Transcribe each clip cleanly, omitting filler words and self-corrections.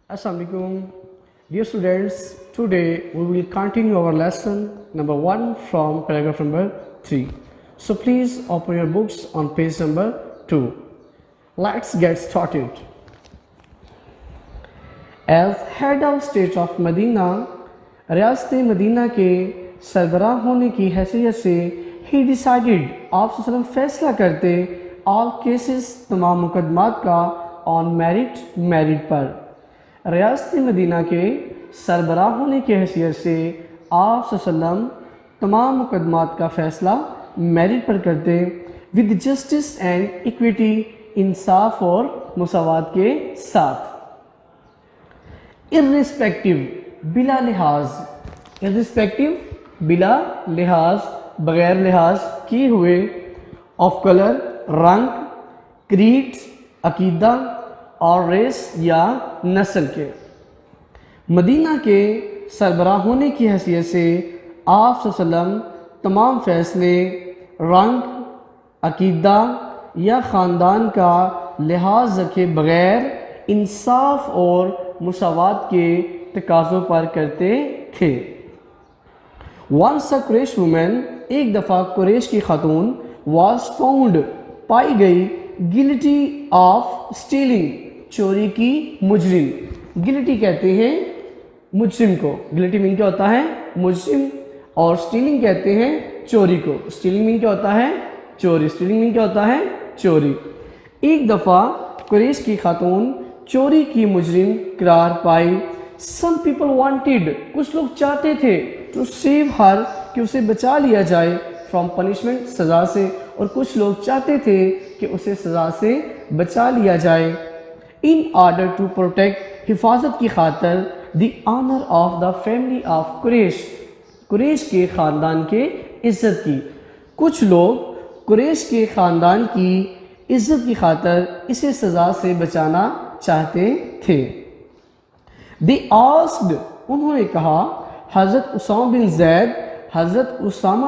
Assalamu alaikum. Dear students, today we will continue our lesson number 1 from paragraph number 3. So please open your books on page number 2. Let's get started. As head of state of Medina, रियासत Medina के सरबराह होने की हैसियत से ही decided आप फैसला करते all cases तमाम मुकदमात का ऑन मेरिट पर। रियासत मदीना के सरबराह होने की हैसियत से आप तमाम मुकदमात का फ़ैसला मेरिट पर करते विद जस्टिस एंड इक्विटी, इंसाफ और मुसावात के साथ। इर्रिस्पेक्टिव बिला लिहाज बग़ैर लिहाज किए हुए ऑफ कलर, रंग, क्रीड, अकीदा और रेस या नस्ल के। मदीना के सरबराह होने की हैसियत से आप तमाम फ़ैसले रंग, अकीदा या ख़ानदान का लिहाज रखे बग़ैर इंसाफ और मुसावात के तकाज़ों पर करते थे। वंस अ कुरैश वुमेन, एक दफ़ा कुरैश की खातून, वाज फाउंड पाई गई, गिल्टी ऑफ स्टीलिंग, चोरी की मुजरिम। गिल्टी कहते हैं मुजरिम को, गिल्टी मीन क्या होता है मुजरिम, और स्टीलिंग कहते हैं चोरी को। स्टीलिंग मीन क्या होता है चोरी, स्टीलिंग मीन क्या होता है चोरी। एक दफ़ा कुरैश की खातून चोरी की मुजरिम करार पाई। सम पीपल वांटेड, कुछ लोग चाहते थे, टू सेव हर, कि उसे बचा लिया जाए, फ्रॉम पनिशमेंट, सज़ा से, और कुछ लोग चाहते थे कि उसे सज़ा से बचा लिया जाए। इन ऑर्डर टू प्रोटेक्ट, हिफाजत की खातर, the honour of the family of Quraish, Quraish के ख़ानदान के इज़्ज़त की। कुछ लोग कुरैश के ख़ानदान की इज़्ज़त की खातर इसे सज़ा से बचाना चाहते थे। दे आस्क्ड, उन्होंने कहा, हज़रत उसामा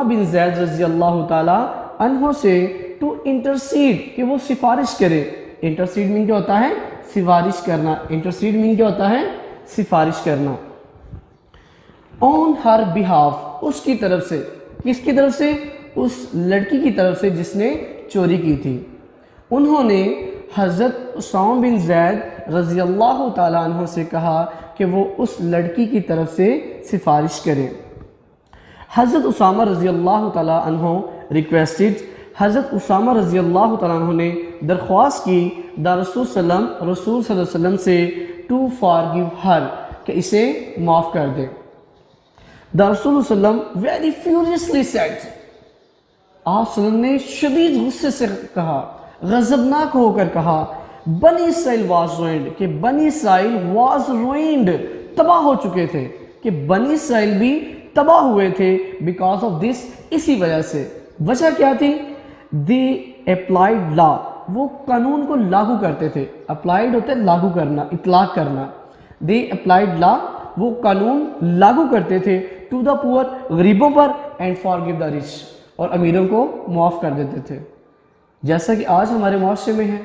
बिन ज़ैद रज़ी अल्लाह ताला अन्हो से, टू इंटरसीड, कि वो सिफारिश करे। इंटरसीड मीन क्या होता है सिफारिश करना, इंटरसीड मीन क्या होता है सिफारिश करना। ऑन हर बिहाफ, उसकी तरफ से, किसकी तरफ से उस लड़की की तरफ से जिसने चोरी की थी। उन्होंने हज़रत उसामा बिन ज़ैद रज़ी अल्लाह ताला अन्हो से कहा कि वो उस लड़की की तरफ से सिफारिश करें। हज़रत उसामा रज़ी अल्लाह ताला अन्हो रिक्वेस्टेड, हज़रत उसामा रज़ी अल्लाह ताला अन्हो ने दरख्वास्त की, द रसूल सल्लल्लाहु अलैहि वसल्लम से, टू फॉरगिव हर, कि इसे माफ़ कर दे। द रसूल सल्लल्लाहु वेरी फ्यूरियसली सेड, आप सल्लल्लाहु ने शदीद गुस्से से कहा, गज़बनाक होकर कहा, बनी इसराइल वाज रूइंड, कि बनी इसराइल वाज रूइंड, तबाह हो चुके थे, कि बनी इसराइल भी तबाह हुए थे, बिकॉज ऑफ दिस, इसी वजह से। वजह क्या थी? दे अप्लाइड लॉ, वो कानून को लागू करते थे। अप्लाइड होता है लागू करना, इतलाक करना। दे अप्लाइड लॉ, वो कानून लागू करते थे, टू द पुअर, गरीबों पर, एंड फॉरगिव द रिच, और अमीरों को मुआफ़ कर देते थे। जैसा कि आज हमारे मुआशरे में है।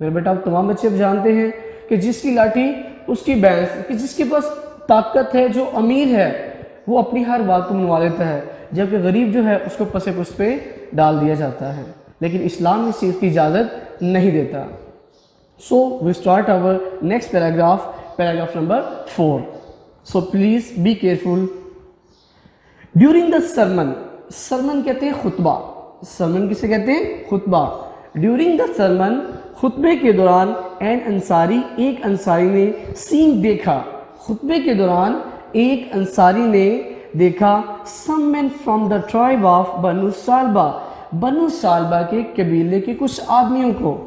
मेरे बेटा, आप तमाम बच्चे अब जानते हैं कि जिसकी लाठी उसकी भैंस, कि जिसके पास ताकत है, जो अमीर है, वो अपनी हर बात को मनवा लेता है, जबकि गरीब जो है उसको पसे पुस पे डाल दिया जाता है। लेकिन इस्लाम इस चीज़ की इजाज़त नहीं देता। So we start our next paragraph number 4। So please be careful. During the sermon, sermon कहते हैं खुतबा, सरमन किसे कहते हैं खुतबा। ड्यूरिंग द सरमन, खुतबे के दौरान, एन अंसारी, एक अंसारी ने, सीन देखा, खुतबे के दौरान एक अंसारी ने देखा, some man from the tribe of Banu Salba, Banu Salba के कबीले के कुछ आदमियों को,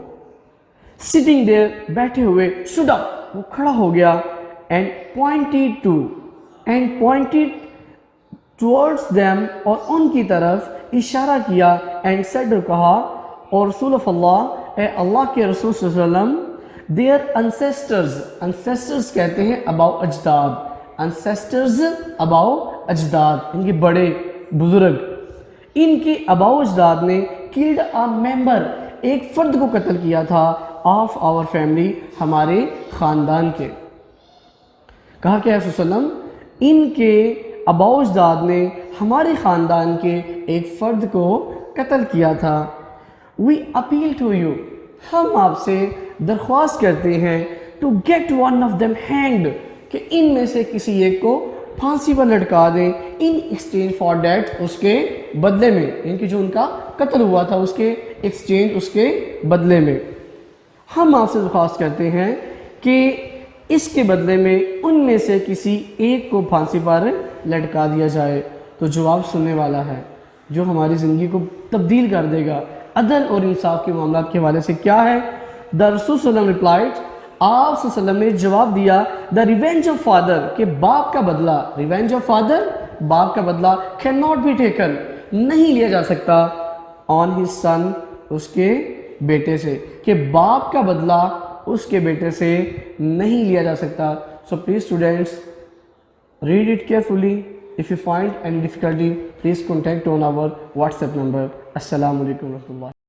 सिटिंग देयर, बैठे हुए, स्टूड अप, वो खड़ा हो गया, एंड पॉइंटेड टुवर्ड्स देम, और उनकी तरफ इशारा किया, एंड सेड, कहा, और रसूल ऑफ अल्लाह, अल्लाह के रसूल सल्लल्लाहु अलैहि वसल्लम, देयर अनसेस्टर्स, अनसेस्टर्स कहते हैं अबाउ अजदाद, अनसेस्टर्स अबाउ अजदाद, इनके बड़े बुजुर्ग, इनके अबाउ अजदाद ने किल्ड अ मेंबर, एक फ़र्द को कत्ल किया था, ऑफ आवर फैमिली, हमारे ख़ानदान के। کہا کہ رسول صلی اللہ علیہ وسلم ان کے آباء و اجداد نے ہمارے خاندان کے ایک فرد کو قتل کیا تھا. وی اپیل ٹو یو، ہم آپ سے درخواست کرتے ہیں to get one of them hanged, کہ ان میں سے کسی ایک کو پھانسی پر لٹکا دیں، ان ایکسچینج فار ڈیٹ، اس کے بدلے میں، ان کی جو ان کا قتل ہوا تھا اس کے ایکسچینج، اس کے بدلے میں. ہم آپ سے درخواست کرتے ہیں کہ اس کے بدلے میں ان میں سے کسی ایک کو پھانسی پر لٹکا دیا جائے. تو جواب سننے والا ہے جو ہماری زندگی کو تبدیل کر دے گا عدل اور انصاف کے معاملات کے حوالے سے. کیا ہے؟ دا رسول صلی اللہ علیہ وسلم ریپلائڈ، آپ صلی اللہ علیہ وسلم نے جواب دیا، دا ریونج آف فادر، کہ باپ کا بدلہ، ریونج آف فادر، باپ کا بدلہ، کین ناٹ بی ٹیکن، نہیں لیا جا سکتا، آن ہز سن، اس کے بیٹے سے، کہ باپ کا بدلہ اس کے بیٹے سے نہیں لیا جا سکتا. So please students read it carefully. If you find any difficulty, please contact on our WhatsApp number. Assalamu alaikum warahmatullahi.